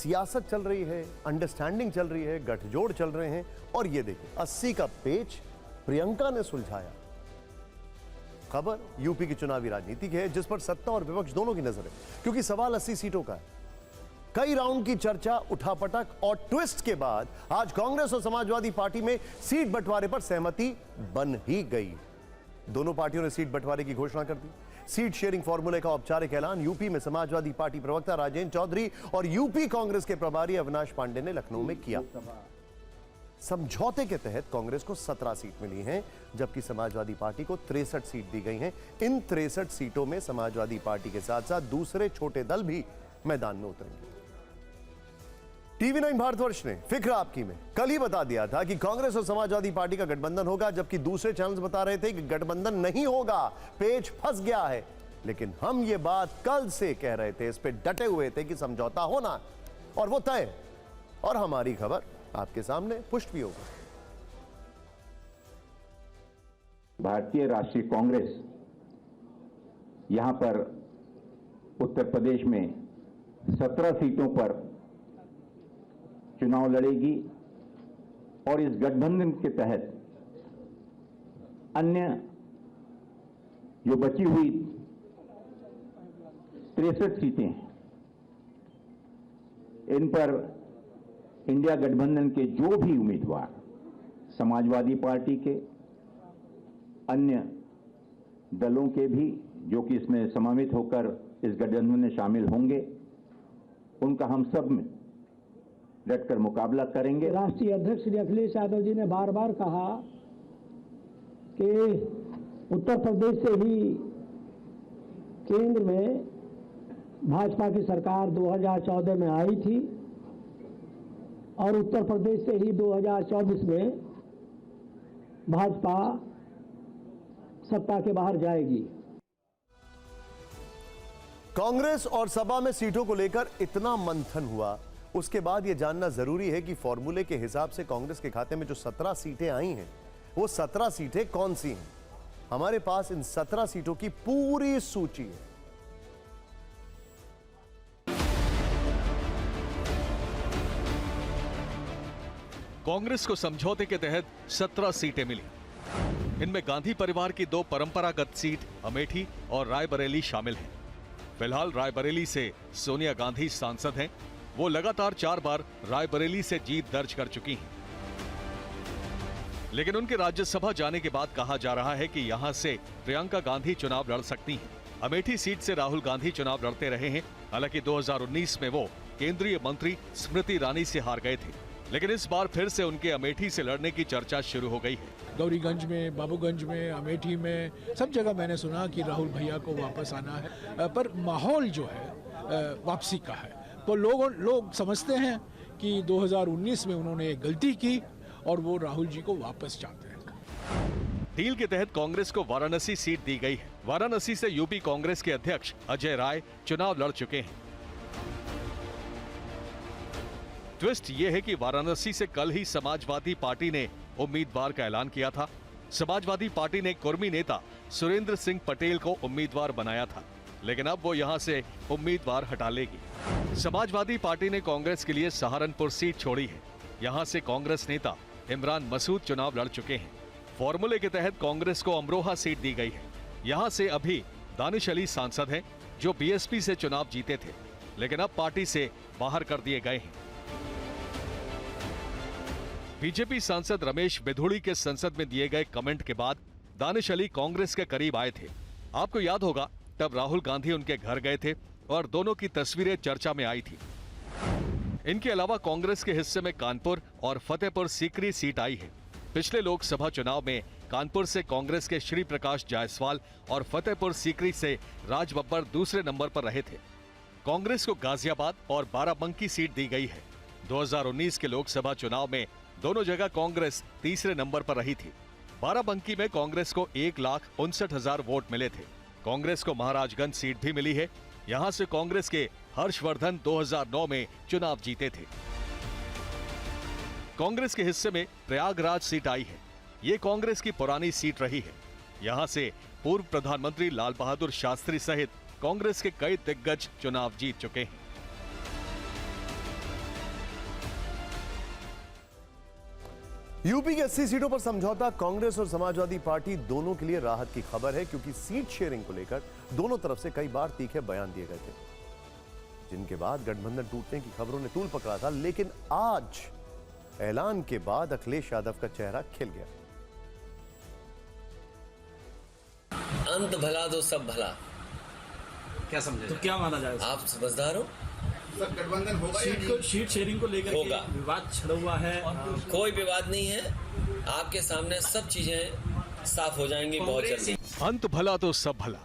सियासत चल रही है, अंडरस्टैंडिंग चल रही है, गठजोड़ चल रहे हैं। और ये देखिए 80 का पेच प्रियंका ने सुलझाया। खबर यूपी की चुनावी राजनीति की है, जिस पर सत्ता और विपक्ष दोनों की नजर है, क्योंकि सवाल 80 सीटों का है। कई राउंड की चर्चा, उठापटक और ट्विस्ट के बाद आज कांग्रेस और समाजवादी पार्टी में सीट बंटवारे पर सहमति बन ही गई। दोनों पार्टियों ने सीट बंटवारे की घोषणा कर दी। सीट शेयरिंग फॉर्मूले का औपचारिक ऐलान यूपी में समाजवादी पार्टी प्रवक्ता राजेंद्र चौधरी और यूपी कांग्रेस के प्रभारी अविनाश पांडे ने लखनऊ में किया। समझौते के तहत कांग्रेस को 17 सीट मिली हैं, जबकि समाजवादी पार्टी को 63 सीट दी गई हैं। इन 63 सीटों में समाजवादी पार्टी के साथ साथ दूसरे छोटे दल भी मैदान में उतरेंगे। टीवी 9 भारतवर्ष ने फिक्र आपकी में कल ही बता दिया था कि कांग्रेस और समाजवादी पार्टी का गठबंधन होगा, जबकि दूसरे चैनल्स बता रहे थे कि गठबंधन नहीं होगा, पेच फंस गया है। लेकिन हम ये बात कल से कह रहे थे, इस पे डटे हुए थे कि समझौता होना और वो तय। और हमारी खबर आपके सामने पुष्ट भी होगा। भारतीय राष्ट्रीय कांग्रेस यहां पर उत्तर प्रदेश में 17 सीटों पर चुनाव लड़ेगी और इस गठबंधन के तहत अन्य जो बची हुई 63 सीटें हैं, इन पर इंडिया गठबंधन के जो भी उम्मीदवार समाजवादी पार्टी के, अन्य दलों के भी जो कि इसमें समावित होकर इस गठबंधन में शामिल होंगे, उनका हम सब में डटकर मुकाबला करेंगे। राष्ट्रीय अध्यक्ष श्री अखिलेश यादव जी ने बार बार कहा कि उत्तर प्रदेश से ही केंद्र में भाजपा की सरकार 2014 में आई थी और उत्तर प्रदेश से ही 2024 में भाजपा सत्ता के बाहर जाएगी। कांग्रेस और सपा में सीटों को लेकर इतना मंथन हुआ, उसके बाद यह जानना जरूरी है कि फॉर्मूले के हिसाब से कांग्रेस के खाते में जो 17 सीटें आई हैं, वो 17 सीटें कौन सी हैं। हमारे पास इन 17 सीटों की पूरी सूची है। कांग्रेस को समझौते के तहत 17 सीटें मिली। इनमें गांधी परिवार की 2 परंपरागत सीट अमेठी और रायबरेली शामिल हैं। फिलहाल रायबरेली से सोनिया गांधी सांसद हैं। वो लगातार 4 बार रायबरेली से जीत दर्ज कर चुकी हैं। लेकिन उनके राज्यसभा जाने के बाद कहा जा रहा है कि यहां से प्रियंका गांधी चुनाव लड़ सकती हैं। अमेठी सीट से राहुल गांधी चुनाव लड़ते रहे हैं। हालांकि 2019 में वो केंद्रीय मंत्री स्मृति ईरानी से हार गए थे, लेकिन इस बार फिर से उनके अमेठी से लड़ने की चर्चा शुरू हो गई है। गौरीगंज में, बाबूगंज में, अमेठी में, सब जगह मैंने सुना कि राहुल भैया को वापस आना है, पर माहौल जो है वापसी का है। तो लोग समझते हैं कि 2019 में उन्होंने एक गलती की और वो राहुल जी को वापस चाहते हैं। डील के तहत कांग्रेस को वाराणसी सीट दी गई है। वाराणसी से यूपी कांग्रेस के अध्यक्ष अजय राय चुनाव लड़ चुके हैं। ट्विस्ट ये है कि वाराणसी से कल ही समाजवादी पार्टी ने उम्मीदवार का ऐलान किया था। समाजवादी पार्टी ने कुर्मी नेता सुरेंद्र सिंह पटेल को उम्मीदवार बनाया था, लेकिन अब वो यहां से उम्मीदवार हटा लेगी। समाजवादी पार्टी ने कांग्रेस के लिए सहारनपुर सीट छोड़ी है। यहां से कांग्रेस नेता इमरान मसूद चुनाव लड़ चुके हैं। फॉर्मूले के तहत कांग्रेस को अमरोहा सीट दी गई है। यहां से अभी दानिश अली सांसद हैं, जो बीएसपी से चुनाव जीते थे, लेकिन अब पार्टी से बाहर कर दिए गए हैं। बीजेपी सांसद रमेश बिधूड़ी के संसद में दिए गए कमेंट के बाद दानिश अली कांग्रेस के करीब आए थे। आपको याद होगा, तब राहुल गांधी उनके घर गए थे और दोनों की तस्वीरें चर्चा में आई थी। इनके अलावा कांग्रेस के हिस्से में कानपुर और फतेहपुर सीकरी सीट आई है। पिछले लोकसभा चुनाव में कानपुर से कांग्रेस के श्री प्रकाश जायसवाल और फतेहपुर सीकरी से राज बब्बर दूसरे नंबर पर रहे थे। कांग्रेस को गाजियाबाद और बाराबंकी सीट दी गई है। 2019 के लोकसभा चुनाव में दोनों जगह कांग्रेस तीसरे नंबर पर रही थी। बाराबंकी में कांग्रेस को 1,59,000 वोट मिले थे। कांग्रेस को महाराजगंज सीट भी मिली है। यहां से कांग्रेस के हर्षवर्धन 2009 में चुनाव जीते थे। कांग्रेस के हिस्से में प्रयागराज सीट आई है। ये कांग्रेस की पुरानी सीट रही है। यहां से पूर्व प्रधानमंत्री लाल बहादुर शास्त्री सहित कांग्रेस के कई दिग्गज चुनाव जीत चुके हैं। यूपी की 80 सीटों पर समझौता कांग्रेस और समाजवादी पार्टी दोनों के लिए राहत की खबर है, क्योंकि सीट शेयरिंग को लेकर दोनों तरफ से कई बार तीखे बयान दिए गए थे, जिनके बाद गठबंधन टूटने की खबरों ने तूल पकड़ा था। लेकिन आज ऐलान के बाद अखिलेश यादव का चेहरा खिल गया। अंत भला तो सब भला, क्या समझे? तो क्या माना जाए? आप समझदार हो? सर गठबंधन होगा शीट शेयरिंग को लेकर होगा। विवाद छिड़ा हुआ है। कोई विवाद नहीं है, आपके सामने सब चीजें साफ हो जाएंगी बहुत जल्दी। अंत भला तो सब भला।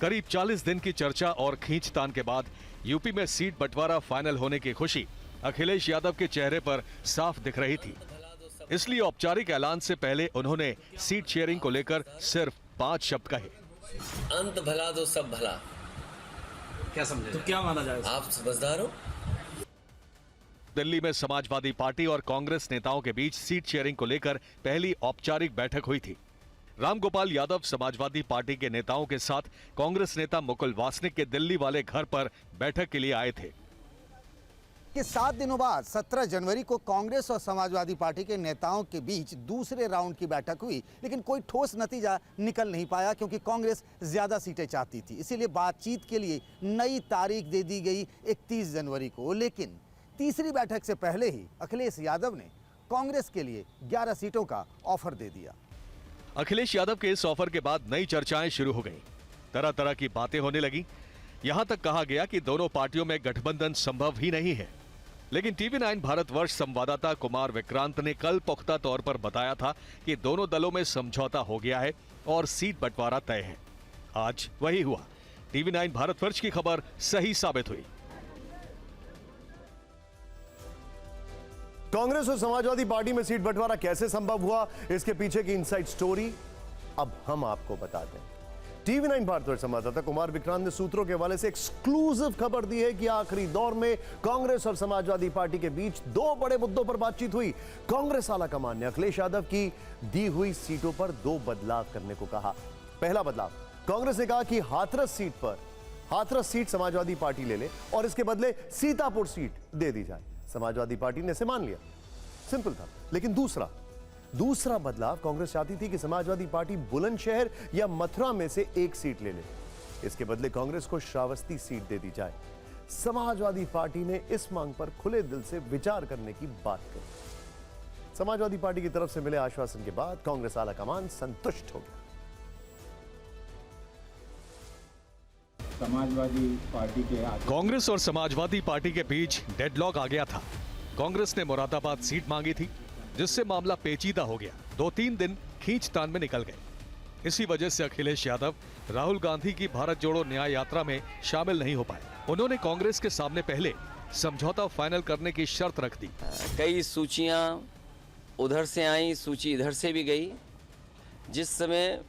करीब 40 दिन की चर्चा और खींचतान के बाद यूपी में सीट बंटवारा फाइनल होने की खुशी अखिलेश यादव के चेहरे पर साफ दिख रही थी। इसलिए औपचारिक ऐलान से पहले उन्होंने सीट शेयरिंग को लेकर सिर्फ 5 शब्द कहे। अंत भला तो सब भला, क्या समझे? तो क्या माना जाए? आप समझदार हो? दिल्ली में समाजवादी पार्टी और कांग्रेस नेताओं के बीच सीट शेयरिंग को लेकर पहली औपचारिक बैठक हुई थी। रामगोपाल यादव समाजवादी पार्टी के नेताओं के साथ कांग्रेस नेता मुकुल वासनिक के दिल्ली वाले घर पर बैठक के लिए आए थे कि 7 दिनों बाद 17 जनवरी को कांग्रेस और समाजवादी पार्टी के नेताओं के बीच दूसरे राउंड की बैठक हुई, लेकिन कोई ठोस नतीजा निकल नहीं पाया, क्योंकि कांग्रेस ज्यादा सीटें चाहती थी। इसीलिए बातचीत के लिए नई तारीख दे दी गई 31 जनवरी को। लेकिन तीसरी बैठक से पहले ही अखिलेश यादव ने कांग्रेस के लिए 11 सीटों का ऑफर दे दिया। अखिलेश यादव के इस ऑफर के बाद नई चर्चाएं शुरू हो गईं। तरह तरह की बातें होने लगी। यहां तक कहा गया कि दोनों पार्टियों में गठबंधन संभव ही नहीं है। लेकिन टीवी 9 भारतवर्ष संवाददाता कुमार विक्रांत ने कल पुख्ता तौर पर बताया था कि दोनों दलों में समझौता हो गया है और सीट बंटवारा तय है। आज वही हुआ। टीवी 9 भारतवर्ष की खबर सही साबित हुई। कांग्रेस और समाजवादी पार्टी में सीट बंटवारा कैसे संभव हुआ, इसके पीछे की इनसाइड स्टोरी अब हम आपको बताते हैं। टीवी 9 भारतवर्ष संवाददाता कुमार विक्रांत ने सूत्रों के हवाले से एक्सक्लूसिव खबर दी है कि आखिरी दौर में कांग्रेस और समाजवादी पार्टी के बीच 2 बड़े मुद्दों पर बातचीत हुई। कांग्रेस आला कमान ने अखिलेश यादव की दी हुई सीटों पर 2 बदलाव करने को कहा। पहला बदलाव, कांग्रेस ने कहा कि हाथरस सीट समाजवादी पार्टी ले ले और इसके बदले सीतापुर सीट दे दी जाए। समाजवादी पार्टी ने इसे मान लिया, सिंपल था। लेकिन दूसरा बदलाव, कांग्रेस चाहती थी कि समाजवादी पार्टी बुलंदशहर या मथुरा में से एक सीट ले ले, इसके बदले कांग्रेस को श्रावस्ती सीट दे दी जाए। समाजवादी पार्टी ने इस मांग पर खुले दिल से विचार करने की बात कही। समाजवादी पार्टी की तरफ से मिले आश्वासन के बाद कांग्रेस आला कमान संतुष्ट हो गया। समाजवादी पार्टी के कांग्रेस और समाजवादी पार्टी के बीच डेडलॉक आ गया था। कांग्रेस ने मुरादाबाद सीट मांगी थी, जिससे मामला पेचीदा हो गया। 2-3 दिन खींचतान में निकल गए। इसी वजह से अखिलेश यादव राहुल गांधी की भारत जोड़ो न्याय यात्रा में शामिल नहीं हो पाए। उन्होंने कांग्रेस के सामने पहले समझौता फाइनल करने की शर्त रख दी। कई सूचियां उधर से आई, सूची इधर से भी गई। जिस समय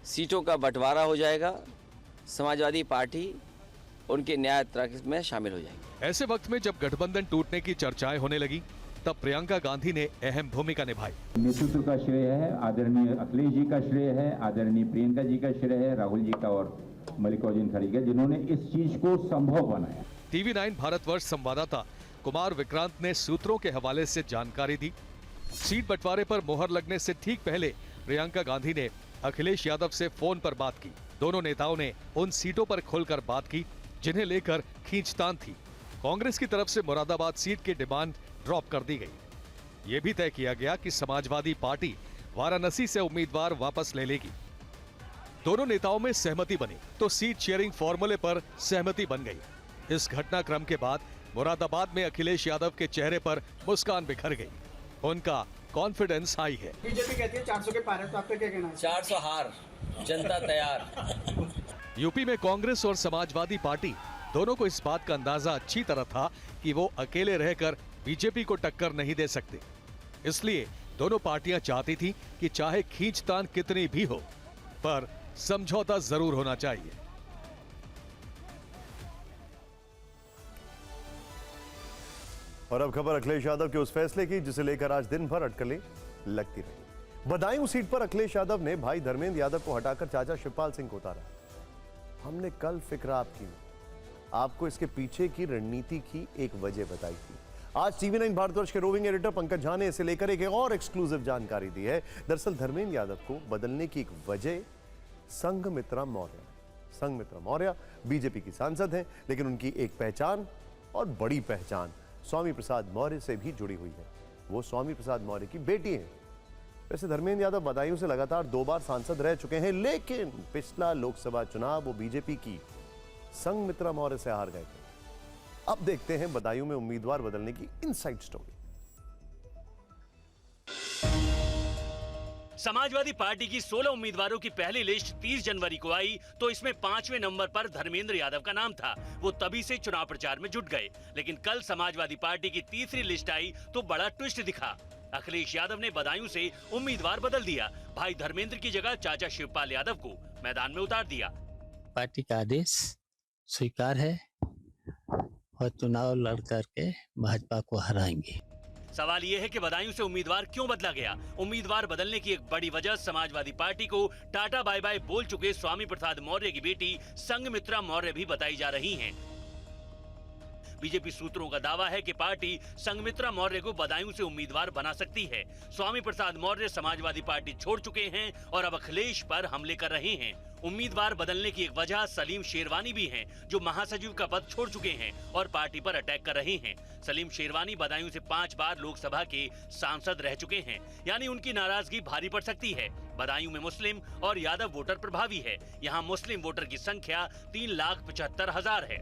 सीटों का बंटवारा हो जाएगा, समाजवादी पार्टी उनके न्याय यात्रा में शामिल हो जाएगी। ऐसे वक्त में जब गठबंधन टूटने की चर्चाएं होने लगी, तब प्रियंका गांधी ने अहम भूमिका निभाई। नेतृत्व का श्रेय है आदरणीय अखिलेश जी का श्रेय है, आदरणीय प्रियंका जी का श्रेय है, राहुल जी का और मल्लिकार्जुन खड़गे का, जिन्होंने इस चीज को संभव बनाया। टीवी 9 भारतवर्ष संवाददाता कुमार विक्रांत ने सूत्रों के हवाले से जानकारी दी। सीट बंटवारे पर मोहर लगने से ठीक पहले प्रियंका गांधी ने अखिलेश यादव से फोन पर बात की। दोनों नेताओं ने उन सीटों पर खुलकर बात की जिन्हें लेकर खींचतान थी। कांग्रेस की तरफ से मुरादाबाद सीट की डिमांड ड्रॉप कर दी गई। यह भी तय किया गया कि समाजवादी पार्टी वाराणसी से उम्मीदवार वापस ले लेगी। दोनों नेताओं में सहमति बनी तो सीट शेयरिंग फॉर्मूले पर सहमति बन गई। इस घटनाक्रम के बाद मुरादाबाद में अखिलेश यादव के चेहरे पर मुस्कान बिखर गई। उनका कॉन्फिडेंस हाई है। बीजेपी कहती है 400 के पार है, तो आपका क्या कहना है? 400 हार, जनता तैयार। यूपी में कांग्रेस और समाजवादी पार्टी दोनों को इस बात का अंदाजा अच्छी तरह था कि वो अकेले रहकर बीजेपी को टक्कर नहीं दे सकते। इसलिए दोनों पार्टियां चाहती थी कि चाहे खींचतान कितनी भी हो, पर समझौता जरूर होना चाहिए। और अब खबर अखिलेश यादव के उस फैसले की जिसे लेकर आज दिन भर अटकलें लगती रही। बदायूं सीट पर अखिलेश यादव ने भाई धर्मेंद्र यादव को हटाकर चाचा शिवपाल सिंह को उतारा। हमने कल फिक्र आपकी आपको इसके पीछे की रणनीति की एक वजह बताई थी। आज टीवी9 भारतवर्ष के रोविंग एडिटर पंकज झा ने इसे लेकर एक और एक्सक्लूसिव जानकारी दी है। दरअसल धर्मेंद्र यादव को बदलने की एक वजह संघमित्रा मौर्य। संघमित्रा मौर्य बीजेपी की सांसद हैं, लेकिन उनकी एक पहचान और बड़ी पहचान स्वामी प्रसाद मौर्य से भी जुड़ी हुई है। वो स्वामी प्रसाद मौर्य की बेटी हैं। वैसे धर्मेंद्र यादव बदायूं से लगातार 2 बार सांसद रह चुके हैं, लेकिन पिछला लोकसभा चुनाव वो बीजेपी की संघमित्रा मौर्य से हार गए थे। अब देखते हैं बदायूं में उम्मीदवार बदलने की इनसाइड स्टोरी। समाजवादी पार्टी की 16 उम्मीदवारों की पहली लिस्ट 30 जनवरी को आई तो इसमें 5वें नंबर पर धर्मेंद्र यादव का नाम था। वो तभी से चुनाव प्रचार में जुट गए, लेकिन कल समाजवादी पार्टी की तीसरी लिस्ट आई तो बड़ा ट्विस्ट दिखा। अखिलेश यादव ने बदायूं से उम्मीदवार बदल दिया। भाई धर्मेंद्र की जगह चाचा शिवपाल यादव को मैदान में उतार दिया। पार्टी का आदेश स्वीकार है और चुनाव लड़ करके भाजपा को हराएंगे। सवाल ये है कि बदायूं से उम्मीदवार क्यों बदला गया। उम्मीदवार बदलने की एक बड़ी वजह समाजवादी पार्टी को टाटा बाय बाय बोल चुके स्वामी प्रसाद मौर्य की बेटी संघमित्रा मौर्य भी बताई जा रही हैं। बीजेपी सूत्रों का दावा है कि पार्टी संघमित्रा मौर्य को बदायूं से उम्मीदवार बना सकती है। स्वामी प्रसाद मौर्य समाजवादी पार्टी छोड़ चुके हैं और अब अखिलेश पर हमले कर रहे हैं। उम्मीदवार बदलने की एक वजह सलीम शेरवानी भी हैं, जो महासचिव का पद छोड़ चुके हैं और पार्टी पर अटैक कर रहे हैं। सलीम शेरवानी बदायूं से 5 बार लोकसभा के सांसद रह चुके हैं, यानी उनकी नाराजगी भारी पड़ सकती है। बदायूं में मुस्लिम और यादव वोटर प्रभावी है। यहाँ मुस्लिम वोटर की संख्या 3,75,000 है।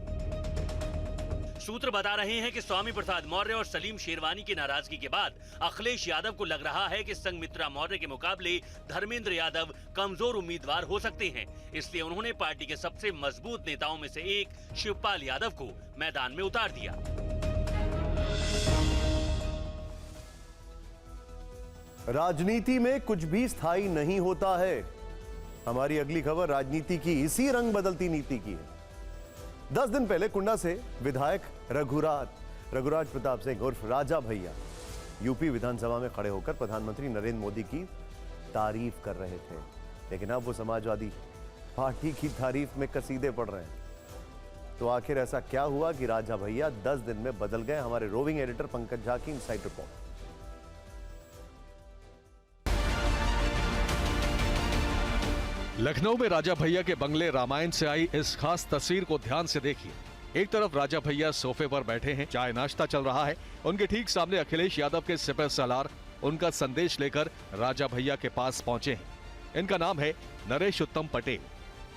सूत्र बता रहे हैं कि स्वामी प्रसाद मौर्य और सलीम शेरवानी की नाराजगी के बाद अखिलेश यादव को लग रहा है कि संघमित्रा मौर्य के मुकाबले धर्मेंद्र यादव कमजोर उम्मीदवार हो सकते हैं। इसलिए उन्होंने पार्टी के सबसे मजबूत नेताओं में से एक शिवपाल यादव को मैदान में उतार दिया। राजनीति में कुछ भी स्थायी नहीं होता है। हमारी अगली खबर राजनीति की इसी रंग बदलती नीति की है। 10 दिन पहले कुंडा से विधायक रघुराज प्रताप सिंह उर्फ राजा भैया यूपी विधानसभा में खड़े होकर प्रधानमंत्री नरेंद्र मोदी की तारीफ कर रहे थे, लेकिन अब वो समाजवादी पार्टी की तारीफ में कसीदे पड़ रहे हैं। तो आखिर ऐसा क्या हुआ कि राजा भैया 10 दिन में बदल गए? हमारे रोविंग एडिटर पंकज झा की इनसाइड रिपोर्ट। लखनऊ में राजा भैया के बंगले रामायण से आई इस खास तस्वीर को ध्यान से देखिए। एक तरफ राजा भैया सोफे पर बैठे हैं, चाय नाश्ता चल रहा है। उनके ठीक सामने अखिलेश यादव के सिपह सालार उनका संदेश लेकर राजा भैया के पास पहुंचे हैं। इनका नाम है नरेश उत्तम पटेल।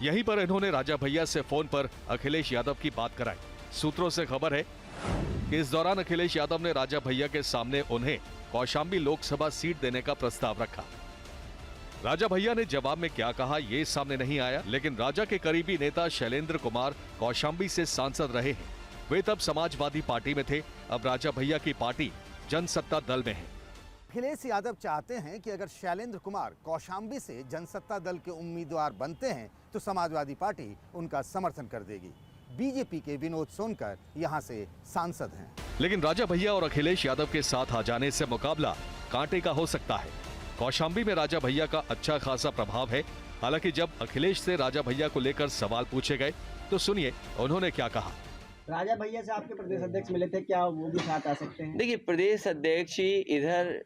यहीं पर इन्होंने राजा भैया से फोन पर अखिलेश यादव की बात कराई। सूत्रों से खबर है कि इस दौरान अखिलेश यादव ने राजा भैया के सामने उन्हें कौशाम्बी लोकसभा सीट देने का प्रस्ताव रखा। राजा भैया ने जवाब में क्या कहा ये सामने नहीं आया, लेकिन राजा के करीबी नेता शैलेंद्र कुमार कौशाम्बी से सांसद रहे हैं। वे तब समाजवादी पार्टी में थे। अब राजा भैया की पार्टी जनसत्ता दल में है। अखिलेश यादव चाहते हैं कि अगर शैलेंद्र कुमार कौशाम्बी से जनसत्ता दल के उम्मीदवार बनते हैं तो समाजवादी पार्टी उनका समर्थन कर देगी। बीजेपी के विनोद सोनकर यहां से सांसद हैं। लेकिन राजा भैया और अखिलेश यादव के साथ आ जाने से मुकाबला कांटे का हो सकता है। कौशाम्बी में राजा भैया का अच्छा खासा प्रभाव है। हालांकि जब अखिलेश से राजा भैया को लेकर सवाल पूछे गए तो सुनिए उन्होंने क्या कहा। राजा भैया से आपके प्रदेश अध्यक्ष मिले थे, क्या वो भी साथ आ सकते हैं? देखिए, प्रदेश अध्यक्ष ही इधर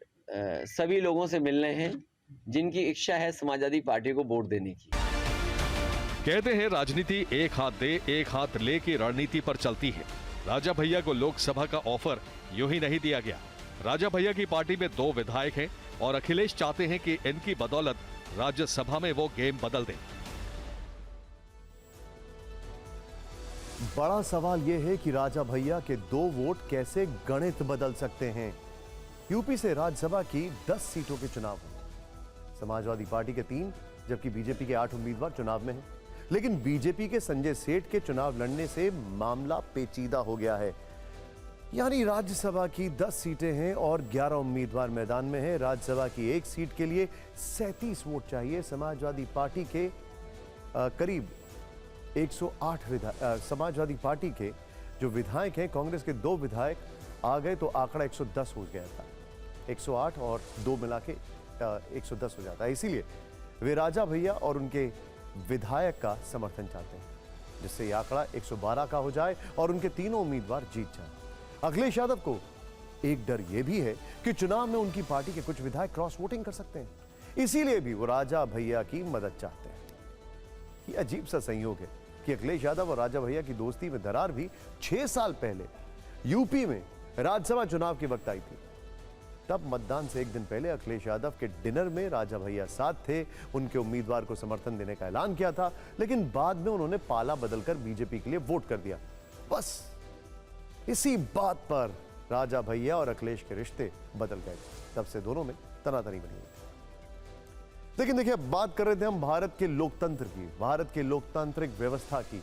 सभी लोगों से मिलने हैं जिनकी इच्छा है समाजवादी पार्टी को वोट देने की। कहते हैं राजनीति एक हाथ दे एक हाथ ले की रणनीति पर चलती है। राजा भैया को लोकसभा का ऑफर यूं ही नहीं दिया गया। राजा भैया की पार्टी में 2 विधायक हैं और अखिलेश चाहते हैं कि इनकी बदौलत राज्यसभा में वो गेम बदल दें। बड़ा सवाल यह है कि राजा भैया के 2 वोट कैसे गणित बदल सकते हैं। यूपी से राज्यसभा की 10 सीटों के चुनाव हैं। समाजवादी पार्टी के 3 जबकि बीजेपी के 8 उम्मीदवार चुनाव में हैं। लेकिन बीजेपी के संजय सेठ के चुनाव लड़ने से मामला पेचीदा हो गया है। यानी राज्यसभा की 10 सीटें हैं और 11 उम्मीदवार मैदान में हैं। राज्यसभा की 1 सीट के लिए 37 वोट चाहिए। समाजवादी पार्टी के करीब 108 समाजवादी पार्टी के जो विधायक हैं, कांग्रेस के 2 विधायक आ गए तो आंकड़ा 110 हो गया था। 108 और 2 मिला के 110 हो जाता है। इसीलिए वे राजा भैया और उनके विधायक का समर्थन चाहते हैं, जिससे यह आंकड़ा 112 का हो जाए और उनके तीनों उम्मीदवार जीत जाएं। अखिलेश यादव को एक डर यह भी है कि चुनाव में उनकी पार्टी के कुछ विधायक क्रॉस वोटिंग कर सकते हैं, इसीलिए भी वो राजा भैया की मदद चाहते हैं। ये अजीब सा संयोग है कि अखिलेश यादव और राजा भैया की दोस्ती में दरार भी 6 साल पहले यूपी में राज्यसभा चुनाव के वक्त आई थी। तब मतदान से एक दिन पहले अखिलेश यादव के डिनर में राजा भैया साथ थे, उनके उम्मीदवार को समर्थन देने का ऐलान किया था, लेकिन बाद में उन्होंने पाला बदलकर बीजेपी के लिए वोट कर दिया। बस इसी बात पर राजा भैया और अखिलेश के रिश्ते बदल गए। तब से दोनों में तनातनी बनी हुई। लेकिन देखिए, अब बात कर रहे थे हम भारत के लोकतंत्र की, भारत के लोकतांत्रिक व्यवस्था की।